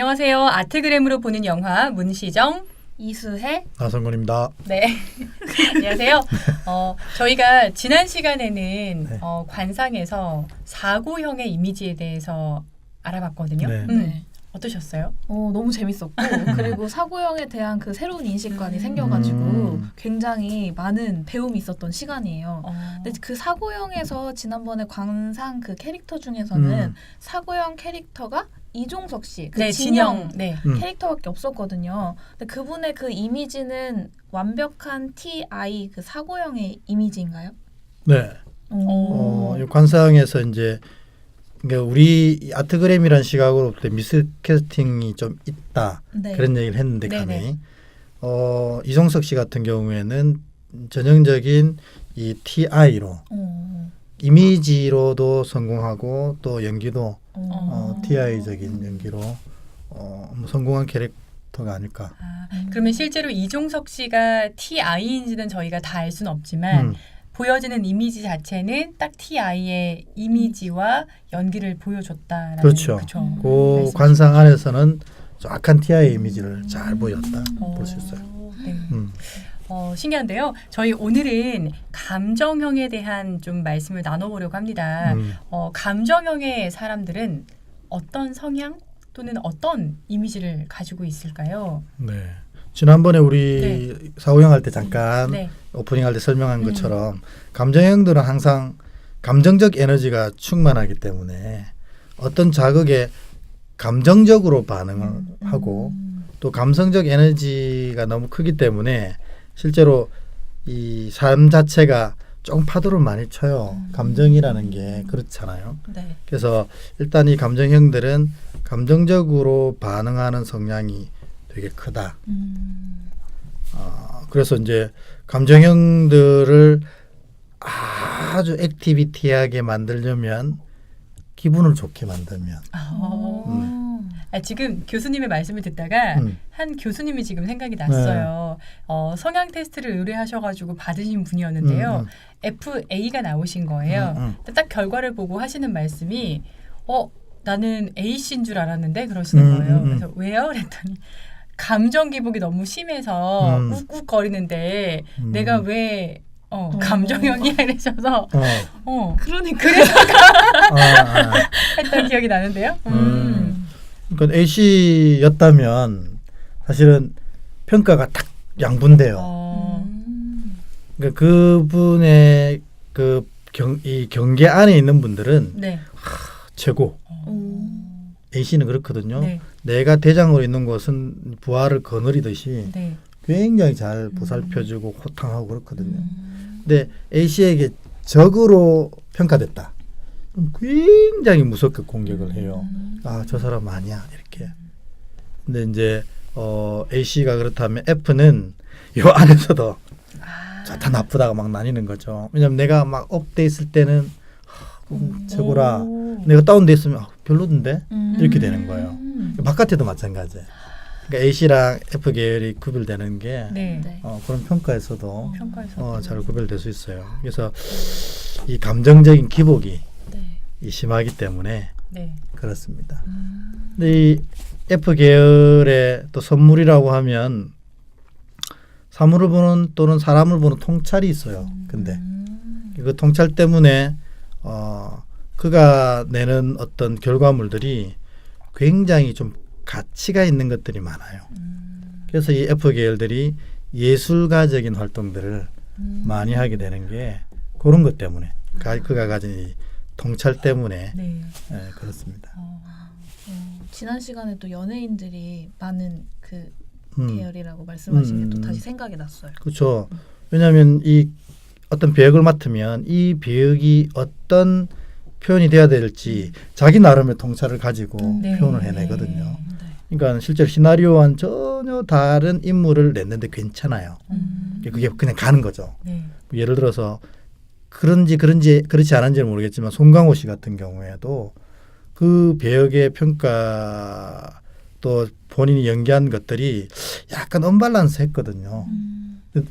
안녕하세요. 아트그램으로 보는 영화 문시정 이수혜 나성건입니다. 네. 안녕하세요. 저희가 지난 시간에는 네. 관상에서 사고형의 이미지에 대해서 알아봤거든요. 네. 네. 어떠셨어요? 너무 재밌었고 그리고 사고형에 대한 그 새로운 인식관이 생겨가지고 굉장히 많은 배움이 있었던 시간이에요. 근데 그 사고형에서 지난번에 관상 그 캐릭터 중에서는 사고형 캐릭터가 이종석 씨, 그 네, 진영 네. 캐릭터밖에 없었거든요. 근데 그분의 그 이미지는 완벽한 TI 그 사고형의 이미지인가요? 네. 이 관상에서 이제 그러니까 우리 아트그램이라는 시각으로부터 미스캐스팅이 좀 있다 네. 그런 얘기를 했는데 네네. 감히 이종석 씨 같은 경우에는 전형적인 이 TI로 이미지로도 성공하고 또 연기도 TI적인 연기로 성공한 캐릭터가 아닐까. 그러면 실제로 이종석 씨가 TI인지는 저희가 다 알 수는 없지만 보여지는 이미지 자체는 딱 TI의 이미지와 연기를 보여줬다라는 그렇죠. 그 관상 안에서는 정확한 TI의 이미지를 잘 보였다 볼 수 있어요. 네. 신기한데요. 저희 오늘은 감정형에 대한 좀 말씀을 나눠보려고 합니다. 감정형의 사람들은 어떤 성향 또는 어떤 이미지를 가지고 있을까요? 네. 지난번에 우리 사고형 할 때 잠깐 네. 오프닝 할 때 설명한 것처럼 감정형들은 항상 감정적 에너지가 충만하기 때문에 어떤 자극에 감정적으로 반응을 하고 또 감성적 에너지가 너무 크기 때문에 실제로 이 삶 자체가 조금 파도를 많이 쳐요. 감정이라는 게 그렇잖아요. 네. 그래서 일단 이 감정형들은 감정적으로 반응하는 성향이 되게 크다. 그래서 이제 감정형들을 아주 액티비티하게 만들려면 기분을 좋게 만들면 지금 교수님의 말씀을 듣다가 한 교수님이 지금 생각이 났어요. 성향 테스트를 의뢰하셔가지고 받으신 분이었는데요. FA가 나오신 거예요. 딱 결과를 보고 하시는 말씀이 나는 A씨인 줄 알았는데 그러시는 거예요. 그래서 왜요? 그랬더니 감정 기복이 너무 심해서 욱욱거리는데 내가 왜 감정형이야 이러셔서 그러니까 그래서 했던 기억이 나는데요. 그러니까 A씨였다면 사실은 평가가 딱 양분돼요. 그러니까 그분의 이 경계 안에 있는 분들은 네. 최고. A씨는 그렇거든요. 네. 내가 대장으로 있는 곳은 부하를 거느리듯이 네. 굉장히 잘 보살펴주고 호탕하고 그렇거든요. 근데 A씨에게 적으로 평가됐다. 굉장히 무섭게 공격을 해요. 저 사람 아니야 이렇게. 근데 이제 A씨가 그렇다면 F는 이 안에서도 좋다 나쁘다가 막 나뉘는 거죠. 왜냐면 내가 막 업돼 있을 때는 최고라. 내가 다운돼 있으면 별로던데 이렇게 되는 거예요. 바깥에도 마찬가지예요. 그러니까 A씨랑 F 계열이 구별되는 게 그런 평가에서도 잘 구별될 수 있어요. 그래서 이 감정적인 기복이 이 심하기 때문에 그렇습니다. 근데 이 F 계열의 또 선물이라고 하면 사물을 보는 또는 사람을 보는 통찰이 있어요. 근데 그 통찰 때문에 그가 내는 어떤 결과물들이 굉장히 좀 가치가 있는 것들이 많아요. 그래서 이 F 계열들이 예술가적인 활동들을 많이 하게 되는 게 그런 것 때문에 그가 가진 이 통찰 때문에 그렇습니다. 지난 시간에 또 연예인들이 많은 그 계열이라고 말씀하신 게 또 다시 생각이 났어요. 그렇죠. 왜냐하면 이 어떤 배역을 맡으면 이 배역이 어떤 표현이 돼야 될지 자기 나름의 통찰을 가지고 표현을 해내거든요. 그러니까 실제로 시나리오와는 전혀 다른 인물을 냈는데 괜찮아요. 그게 그냥 가는 거죠. 예를 들어서 그런지 그렇지 않은지는 모르겠지만 송강호 씨 같은 경우에도 그 배역의 평가 또 본인이 연기한 것들이 약간 언밸런스 했거든요.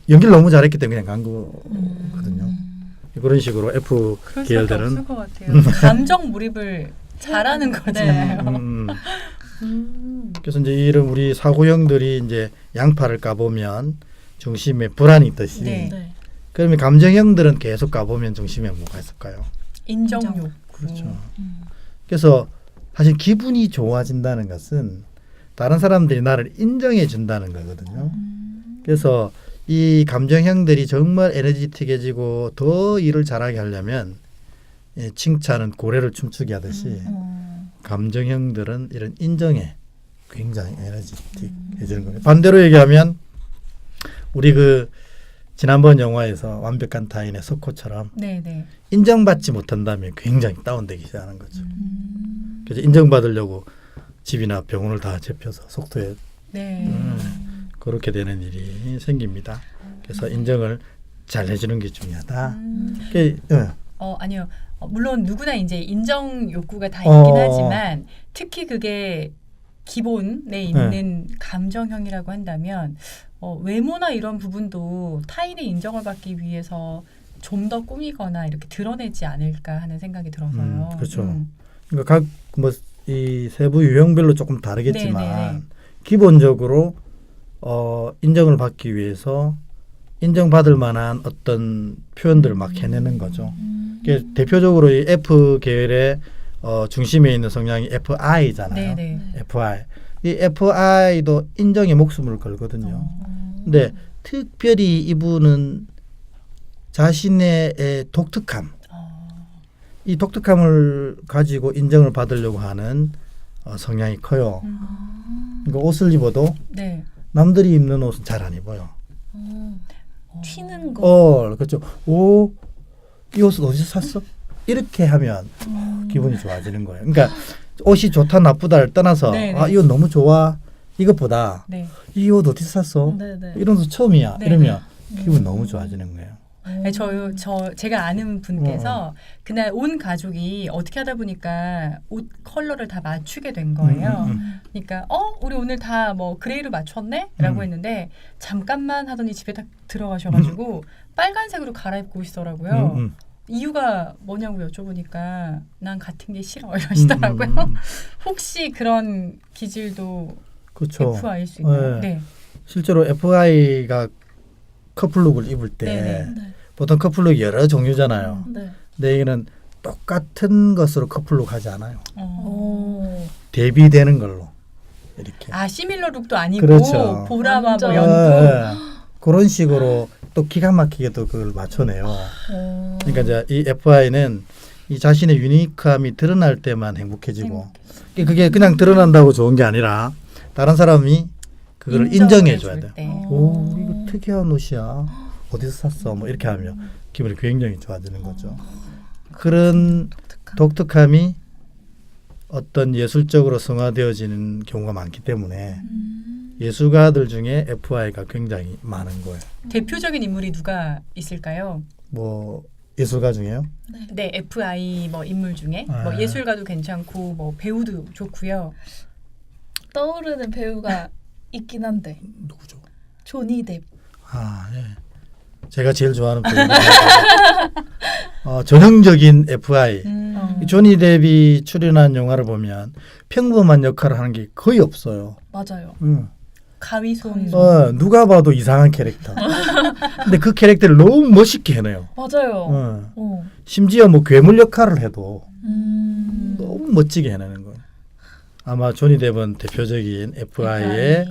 연기를 너무 잘했기 때문에 그냥 간 거거든요. 그런 식으로 F 계열들은 없을 것 같아요. 감정 몰입을 잘하는 거잖아요. 그래서 이제 이런 우리 사고형들이 이제 양파를 까보면 중심에 불안이 있듯이 네. 네. 그러면 감정형들은 계속 까보면 중심에 뭐가 있을까요? 인정 인정. 욕구. 그렇죠. 그래서 사실 기분이 좋아진다는 것은 다른 사람들이 나를 인정해 준다는 거거든요. 그래서 이 감정형들이 정말 에너지틱해지고 더 일을 잘하게 하려면 칭찬은 고래를 춤추게 하듯이 감정형들은 이런 인정에 굉장히 에너지틱해지는 거예요. 반대로 얘기하면 우리 그 지난번 영화에서 완벽한 타인의 석호처럼 네네. 인정받지 못한다면 굉장히 다운되기 시작하는 거죠. 그래서 인정받으려고 집이나 병원을 다 접혀서 속도에 네. 그렇게 되는 일이 생깁니다. 그래서 인정을 잘 해주는 게 중요하다. 아니요. 물론 누구나 이제 인정 욕구가 다 있긴 하지만 특히 그게 기본에 있는 감정형이라고 한다면 외모나 이런 부분도 타인의 인정을 받기 위해서 좀 더 꾸미거나 이렇게 드러내지 않을까 하는 생각이 들어서요. 그렇죠. 그러니까 각 뭐 이 세부 유형별로 조금 다르겠지만 네네네. 기본적으로 인정을 받기 위해서 인정받을 만한 어떤 표현들을 막 해내는 거죠. 대표적으로 이 F 계열의 중심에 있는 성향이 FI잖아요. 네네. FI. 이 FI도 인정에 목숨을 걸거든요. 근데 특별히 이분은 자신의 독특함, 이 독특함을 가지고 인정을 받으려고 하는 성향이 커요. 그러니까 옷을 입어도 네. 남들이 입는 옷은 잘 안 입어요. 튀는 거. 그렇죠. 오, 이 옷은 어디서 샀어? 이렇게 하면 기분이 좋아지는 거예요. 그러니까 옷이 좋다 나쁘다를 떠나서 네네. 이 옷 너무 좋아. 이것보다 네. 이 옷 어디서 샀어? 네네. 이런 옷 처음이야. 네. 이러면 기분 너무 좋아지는 거예요. 네, 제가 아는 분께서 그날 온 가족이 어떻게 하다 보니까 옷 컬러를 다 맞추게 된 거예요. 그러니까 우리 오늘 다 뭐 그레이로 맞췄네? 라고 했는데 잠깐만 하더니 집에 딱 들어가셔가지고 빨간색으로 갈아입고 오시더라고요. 이유가 뭐냐고 여쭤보니까 난 같은 게 싫어 이러시더라고요. 혹시 그런 기질도 그렇죠. FI일 수 있나요? 네. 네. 실제로 FI가 커플룩을 입을 때 네네. 네. 보통 커플룩이 여러 종류잖아요. 네. 근데 이거는 똑같은 것으로 커플룩 하지 않아요. 대비되는 걸로 이렇게. 시밀러 룩도 아니고 그렇죠. 보라와 뭐 완전. 연두. 그런 식으로 또 기가 막히게 또 그걸 맞춰내요. 그러니까 이제 이 FI는 이 자신의 유니크함이 드러날 때만 행복해지고 그게 그냥 드러난다고 좋은 게 아니라 다른 사람이 그걸 인정해 줘야 돼요. 오, 이거 특이한 옷이야. 어디서 샀어? 뭐 이렇게 하면 기분이 굉장히 좋아지는 거죠. 그런 독특함이 어떤 예술적으로 성화되어지는 경우가 많기 때문에 예술가들 중에 FI가 굉장히 많은 거예요. 대표적인 인물이 누가 있을까요? 뭐 예술가 중에요? 네, FI 뭐 인물 중에 뭐 예술가도 괜찮고 뭐 배우도 좋고요. 떠오르는 배우가 있긴 한데 누구죠? 조니 뎁. 네. 제가 제일 좋아하는 배우는 전형적인 FI. 조니 뎁이 출연한 영화를 보면 평범한 역할을 하는 게 거의 없어요. 맞아요. 가위손. 누가 봐도 이상한 캐릭터. 근데 그 캐릭터를 너무 멋있게 해내요. 맞아요. 심지어 뭐 괴물 역할을 해도 너무 멋지게 해내는 거예요. 아마 조니 뎁은 대표적인 FI의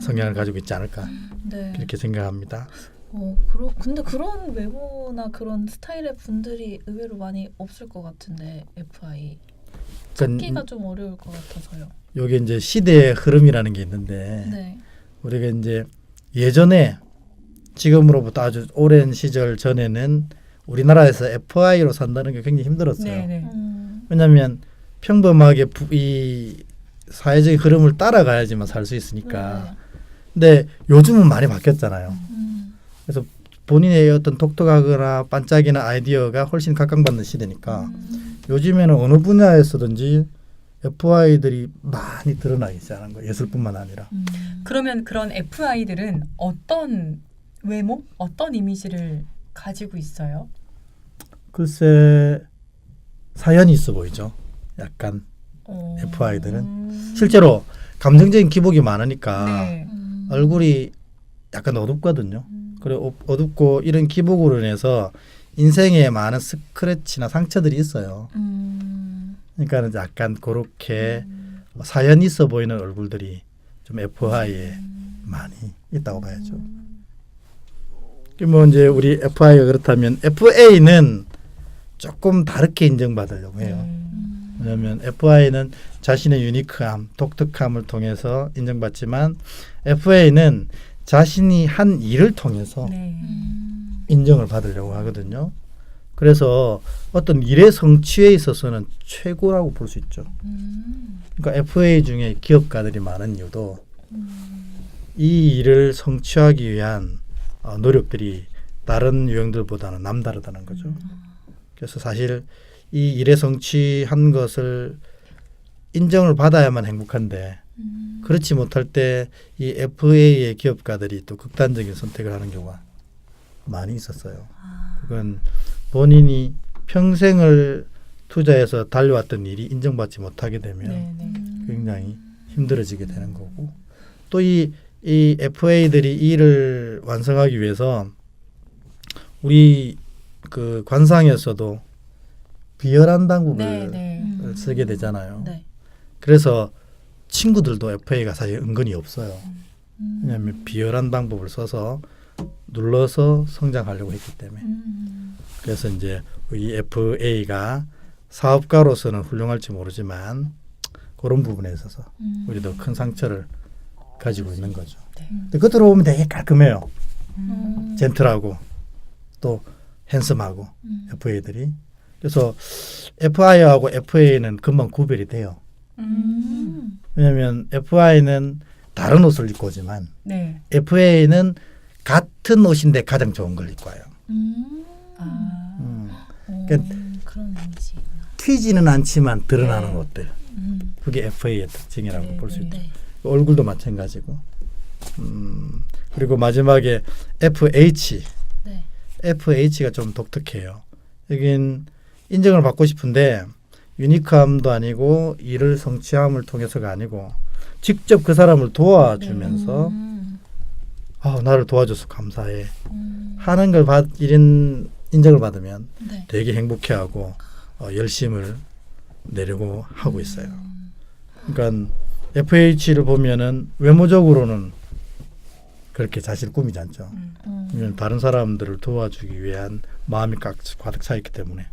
성향을 가지고 있지 않을까 네. 그렇게 생각합니다. 근데 그런 외모나 그런 스타일의 분들이 의외로 많이 없을 것 같은데 FI 찾기가 좀 어려울 것 같아서요. 이게 이제 시대의 흐름이라는 게 있는데 네. 우리가 이제 예전에 지금으로부터 아주 오랜 시절 전에는 우리나라에서 FI로 산다는 게 굉장히 힘들었어요. 네네. 왜냐하면 평범하게 이 사회적인 흐름을 따라가야지만 살 수 있으니까. 네. 근데 요즘은 많이 바뀌었잖아요. 그래서 본인의 어떤 독특하거나 반짝이는 아이디어가 훨씬 각광받는 시대니까 요즘에는 어느 분야에서든지 FI들이 많이 드러나기 시작하는 거예요. 예술뿐만 아니라. 그러면 그런 FI들은 어떤 외모, 어떤 이미지를 가지고 있어요? 글쎄 사연이 있어 보이죠. 약간 FI들은 실제로 감정적인 기복이 많으니까 네. 얼굴이 약간 어둡거든요. 그리고 어둡고 이런 기복으로 인해서 인생에 많은 스크래치나 상처들이 있어요. 그러니까 약간 그렇게 사연 있어 보이는 얼굴들이 좀 FI에 많이 있다고 봐야죠. 뭐 이제 우리 FI가 그렇다면 FA는 조금 다르게 인정받으려고 해요. 왜냐하면 FI는 자신의 유니크함, 독특함을 통해서 인정받지만 FA는 자신이 한 일을 통해서 네. 인정을 받으려고 하거든요. 그래서 어떤 일의 성취에 있어서는 최고라고 볼 수 있죠. 그러니까 FA 중에 기업가들이 많은 이유도 이 일을 성취하기 위한 노력들이 다른 유형들보다는 남다르다는 거죠. 그래서 사실 이 일의 성취한 것을 인정을 받아야만 행복한데 그렇지 못할 때 이 FA의 기업가들이 또 극단적인 선택을 하는 경우가 많이 있었어요. 그건 본인이 평생을 투자해서 달려왔던 일이 인정받지 못하게 되면 네, 네. 굉장히 힘들어지게 되는 거고 또 이 FA들이 이 일을 완성하기 위해서 우리 그 관상에서도 비열한 방법을 네, 네. 쓰게 되잖아요. 네. 그래서 친구들도 FA가 사실 은근히 없어요. 왜냐하면 비열한 방법을 써서 눌러서 성장하려고 했기 때문에. 그래서 이제 이 FA가 사업가로서는 훌륭할지 모르지만 그런 부분에 있어서 우리도 큰 상처를 가지고 있는 거죠. 네. 근데 겉으로 보면 되게 깔끔해요. 젠틀하고 또 핸섬하고 FA들이. 그래서 FI하고 FA는 금방 구별이 돼요. 왜냐하면 FI는 다른 옷을 입고 오지만 네. FA는 같은 옷인데 가장 좋은 걸 입고 와요. 그러니까 그런 이미지구나. 튀지는 않지만 드러나는 네. 옷들. 그게 FA의 특징이라고 네, 볼 수 네. 있죠. 네. 얼굴도 마찬가지고. 그리고 마지막에 FH. 네. FH가 좀 독특해요. 여긴 인정을 받고 싶은데 유니크함도 아니고 일을 성취함을 통해서가 아니고 직접 그 사람을 도와주면서 나를 도와줘서 감사해 하는 걸 이런 인정을 받으면 네. 되게 행복해하고 열심을 내려고 하고 있어요. 그러니까 FH를 보면은 외모적으로는 그렇게 자신을 꾸미지 않죠. 왜냐하면 다른 사람들을 도와주기 위한 마음이 가득 차 있기 때문에.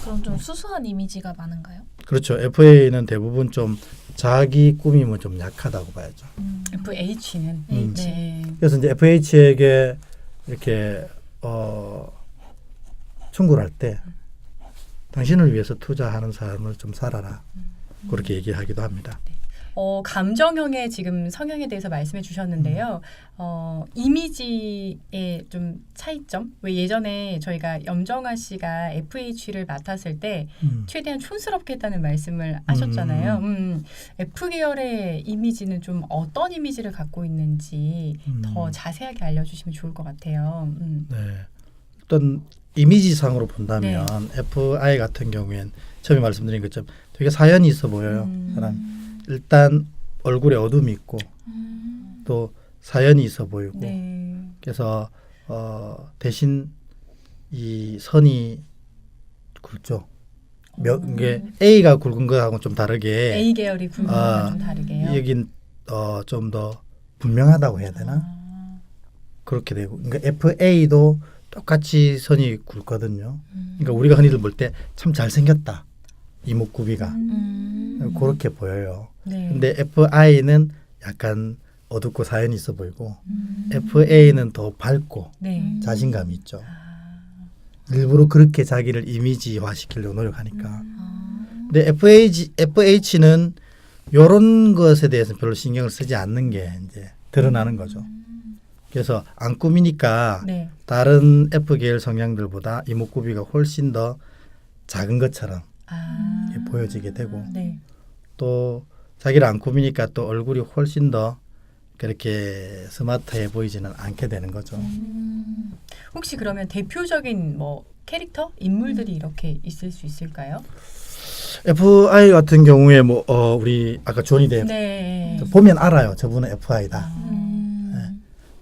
그럼 좀 수수한 이미지가 많은가요? 그렇죠. FA는 대부분 좀 자기 꾸밈은 좀 약하다고 봐야죠. FH는 H. 네. 그래서 이제 FH에게 이렇게 충고를 할 때 당신을 위해서 투자하는 삶을 좀 살아라. 그렇게 얘기하기도 합니다. 감정형의 지금 성향에 대해서 말씀해 주셨는데요. 이미지의 좀 차이점? 왜 예전에 저희가 염정아 씨가 FH를 맡았을 때 최대한 촌스럽게 했다는 말씀을 하셨잖아요. F 계열의 이미지는 좀 어떤 이미지를 갖고 있는지 더 자세하게 알려주시면 좋을 것 같아요. 네. 어떤 이미지상으로 본다면 FI 같은 경우엔 처음에 말씀드린 것처럼 되게 사연이 있어 보여요. 사람. 일단 얼굴에 어둠이 있고 또 사연이 있어 보이고 네. 그래서 대신 이 선이 굵죠. 이게 A가 굵은 거하고 좀 다르게 A 계열이 굵은 거랑 좀 다르게요. 여긴 좀 더 분명하다고 해야 되나? 그렇게 되고 그러니까 FA도 똑같이 선이 굵거든요. 그러니까 우리가 흔히들 볼 때 참 잘생겼다. 이목구비가 그렇게 보여요. 네. 근데 FI는 약간 어둡고 사연이 있어 보이고 FA는 더 밝고 네. 자신감이 있죠. 일부러 그렇게 자기를 이미지화 시키려고 노력하니까. 근데 FH는 이런 것에 대해서 별로 신경을 쓰지 않는 게 이제 드러나는 거죠. 그래서 안 꾸미니까 네. 다른 F 계열 성향들보다 이목구비가 훨씬 더 작은 것처럼 보여지게 되고 네. 또 자기를 안 꾸미니까 또 얼굴이 훨씬 더 그렇게 스마트해 보이지는 않게 되는 거죠. 혹시 그러면 대표적인 뭐 캐릭터, 인물들이 이렇게 있을 수 있을까요? FI 같은 경우에 뭐 우리 아까 조니 뎁 네. 보면 알아요. 저분은 FI다.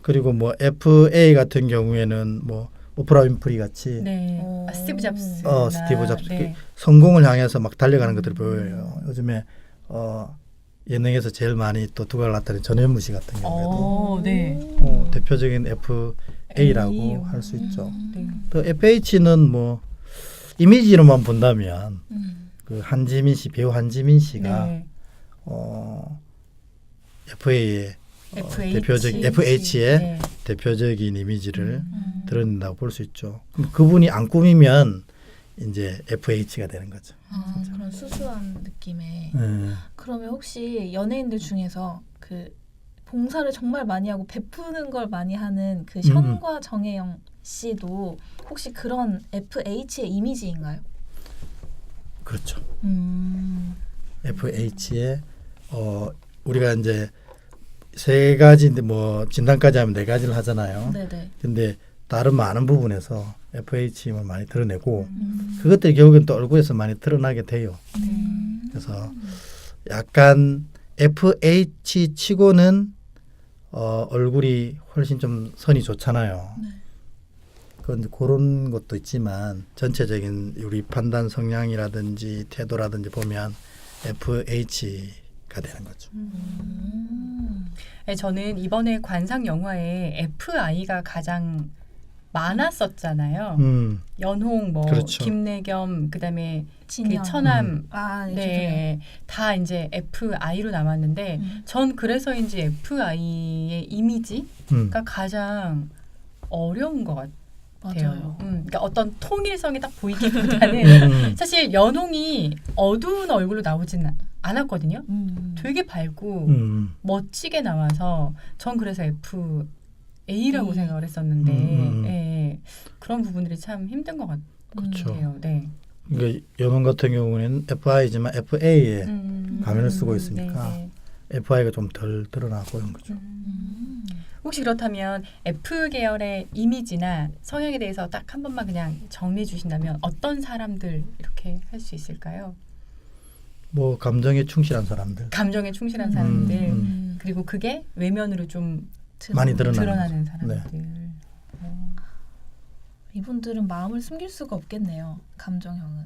그리고 뭐 FA 같은 경우에는 뭐 오프라 윈프리 같이 네. 스티브 잡스. 스티브 잡스 네. 성공을 향해서 막 달려가는 것들이 보여요. 요즘에 예능에서 제일 많이 또 두각을 나타낸 전현무 씨 같은 경우에도 네. 대표적인 FA라고 A. 할 수 있죠. 네. 또 FH는 뭐 이미지로만 본다면 그 한지민 씨 배우 한지민 씨가 네. FA의 FH. 대표적인 FH의 네. 대표적인 이미지를 드러낸다고 볼 수 있죠. 그분이 안 꾸미면 이제 FH가 되는 거죠. 그런 수수한 느낌의. 네. 그러면 혹시 연예인들 중에서 그 봉사를 정말 많이 하고 베푸는 걸 많이 하는 그 션과 정혜영 씨도 혹시 그런 FH의 이미지인가요? 그렇죠. FH의 우리가 이제 세 가지인데 뭐 진단까지 하면 네 가지를 하잖아요. 네네. 근데 다른 많은 부분에서 FH임을 많이 드러내고 그것들이 결국엔 또 얼굴에서 많이 드러나게 돼요. 그래서 약간 FH 치고는 얼굴이 훨씬 좀 선이 좋잖아요. 네. 그런 그런 것도 있지만 전체적인 우리 판단 성향이라든지 태도라든지 보면 FH가 되는 거죠. 네, 저는 이번에 관상 영화에 FI가 가장 많았었잖아요. 연홍, 뭐 그렇죠. 김래겸, 그다음에 진영. 그 처남, 네. 네, 다 이제 FI로 남았는데 전 그래서인지 FI의 이미지가 가장 어려운 것 같아요. 맞아요. 그러니까 어떤 통일성이 딱 보이기보다는 사실 연홍이 어두운 얼굴로 나오진 않았거든요. 되게 밝고 멋지게 나와서 전 그래서 FA라고 생각을 했었는데 예, 그런 부분들이 참 힘든 것 그렇죠. 같아요. 네. 그러니까 연홍 같은 경우에는 FI지만 FA에 가면을 쓰고 있으니까 네. FI가 좀 덜 드러나고 이런 거죠. 혹시 그렇다면 F 계열의 이미지나 성향에 대해서 딱 한 번만 그냥 정리해 주신다면 어떤 사람들 이렇게 할 수 있을까요? 뭐 감정에 충실한 사람들 감정에 충실한 사람들 그리고 그게 외면으로 좀 많이 드러나는 거죠. 사람들. 네. 이분들은 마음을 숨길 수가 없겠네요. 감정형은.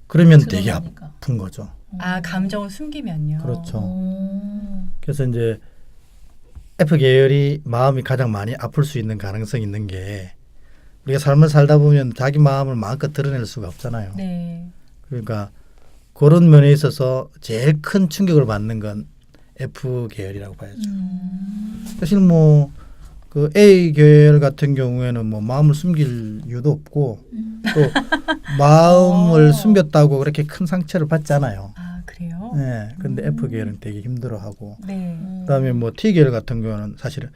그러면 되게 드러나니까. 아픈 거죠. 아 감정을 숨기면요. 그렇죠. 그래서 이제 F 계열이 마음이 가장 많이 아플 수 있는 가능성이 있는 게 우리가 삶을 살다 보면 자기 마음을 마음껏 드러낼 수가 없잖아요. 네. 그러니까 그런 면에 있어서 제일 큰 충격을 받는 건 F 계열이라고 봐야죠. 사실 뭐 그 A 계열 같은 경우에는 뭐 마음을 숨길 이유도 없고 또 마음을 숨겼다고 그렇게 큰 상처를 받지 않아요. 아 그래요? 네. 근데 F 계열은 되게 힘들어하고 네. 그다음에 뭐 T 계열 같은 경우는 사실은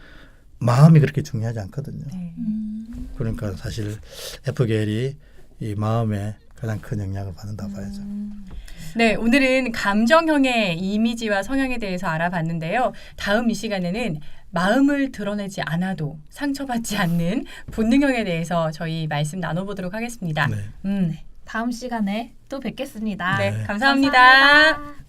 마음이 그렇게 중요하지 않거든요. 네. 그러니까 사실 F 계열이 이 마음에 가장 큰 영향을 받는다고 봐야죠. 네, 오늘은 감정형의 이미지와 성향에 대해서 알아봤는데요. 다음 이 시간에는 마음을 드러내지 않아도 상처받지 않는 본능형에 대해서 저희 말씀 나눠보도록 하겠습니다. 네. 다음 시간에 또 뵙겠습니다. 네, 네. 감사합니다. 감사합니다.